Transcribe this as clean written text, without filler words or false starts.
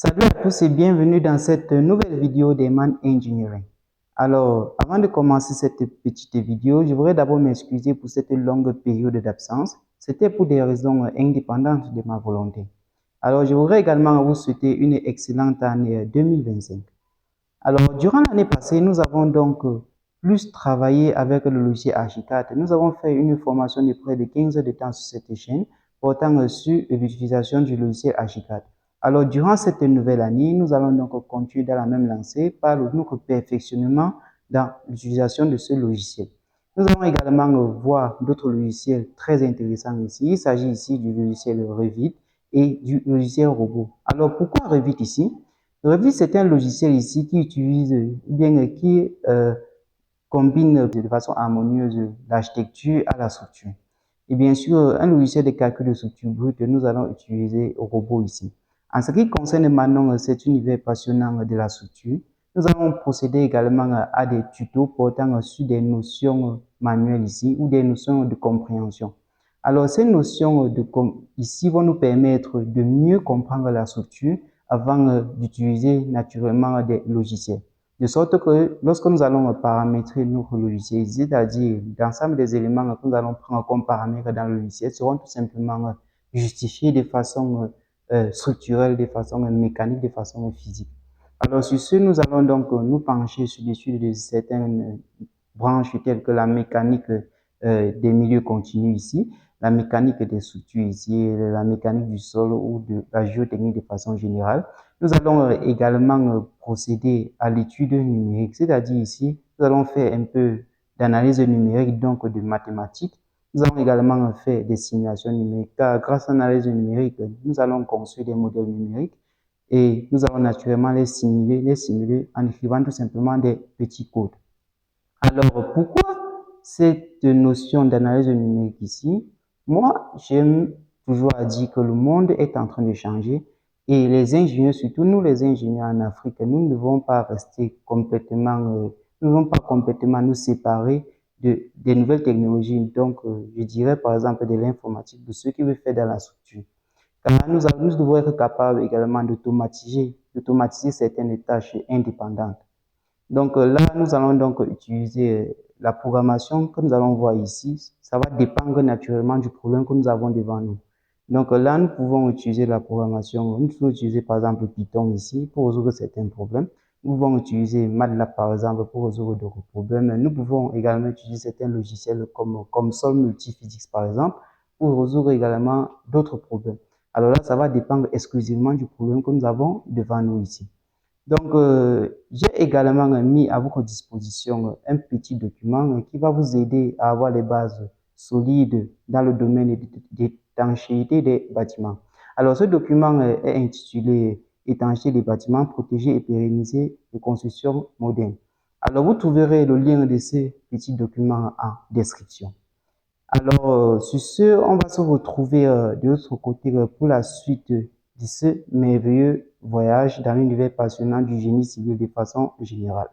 Salut à tous et bienvenue dans cette nouvelle vidéo d'Eman Engineering. Alors, avant de commencer cette petite vidéo, je voudrais d'abord m'excuser pour cette longue période d'absence. C'était pour des raisons indépendantes de ma volonté. Alors, je voudrais également vous souhaiter une excellente année 2025. Alors, durant l'année passée, nous avons donc plus travaillé avec le logiciel Archicad. Nous avons fait une formation de près de 15 heures de temps sur cette chaîne portant sur l'utilisation du logiciel Archicad. Alors, durant cette nouvelle année, nous allons donc continuer dans la même lancée par notre perfectionnement dans l'utilisation de ce logiciel. Nous allons également voir d'autres logiciels très intéressants ici. Il s'agit ici du logiciel Revit et du logiciel Robot. Alors, pourquoi Revit ici? Revit, c'est un logiciel ici qui utilise, bien qui combine de façon harmonieuse l'architecture à la structure. Et bien sûr, un logiciel de calcul de structure brute, nous allons utiliser Robot ici. En ce qui concerne maintenant cet univers passionnant de la structure, nous allons procéder également à des tutos portant sur des notions manuelles ici ou des notions de compréhension. Alors, ces notions ici vont nous permettre de mieux comprendre la structure avant d'utiliser naturellement des logiciels. De sorte que lorsque nous allons paramétrer notre logiciel, c'est-à-dire l'ensemble des éléments que nous allons prendre comme paramètres dans le logiciel seront tout simplement justifiés de façon structurelle, de façon mécanique, de façon physique. Alors sur ce, nous allons donc nous pencher sur l'étude de certaines branches telles que la mécanique des milieux continus ici, la mécanique des structures ici, la mécanique du sol ou de la géotechnique de façon générale. Nous allons également procéder à l'étude numérique, c'est-à-dire ici, nous allons faire un peu d'analyse numérique, donc de mathématiques. Nous allons également faire des simulations numériques, car grâce à l'analyse numérique, nous allons construire des modèles numériques et nous allons naturellement les simuler en écrivant tout simplement des petits codes. Alors, pourquoi cette notion d'analyse numérique ici? Moi, j'aime toujours à dire que le monde est en train de changer et les ingénieurs, surtout nous les ingénieurs en Afrique, nous ne devons pas rester complètement, nous ne devons pas complètement nous séparer des nouvelles technologies. Donc, je dirais par exemple de l'informatique, de ce qui veut faire dans la structure. Car nous devons être capables également d'automatiser certaines tâches indépendantes. Donc là, nous allons donc utiliser la programmation que nous allons voir ici. Ça va dépendre naturellement du problème que nous avons devant nous. Donc là, nous pouvons utiliser la programmation. Nous pouvons utiliser par exemple Python ici pour résoudre certains problèmes. Nous pouvons utiliser MATLAB par exemple pour résoudre d'autres problèmes. Nous pouvons également utiliser certains logiciels comme Solve Multiphysics par exemple pour résoudre également d'autres problèmes. Alors là, ça va dépendre exclusivement du problème que nous avons devant nous ici. Donc, j'ai également mis à votre disposition un petit document qui va vous aider à avoir les bases solides dans le domaine d'étanchéité des bâtiments. Alors, ce document est intitulé Étanchéité des bâtiments, protéger et pérenniser les constructions modernes. Alors, vous trouverez le lien de ce petit document en description. Alors, sur ce, on va se retrouver de l'autre côté pour la suite de ce merveilleux voyage dans l'univers passionnant du génie civil de façon générale.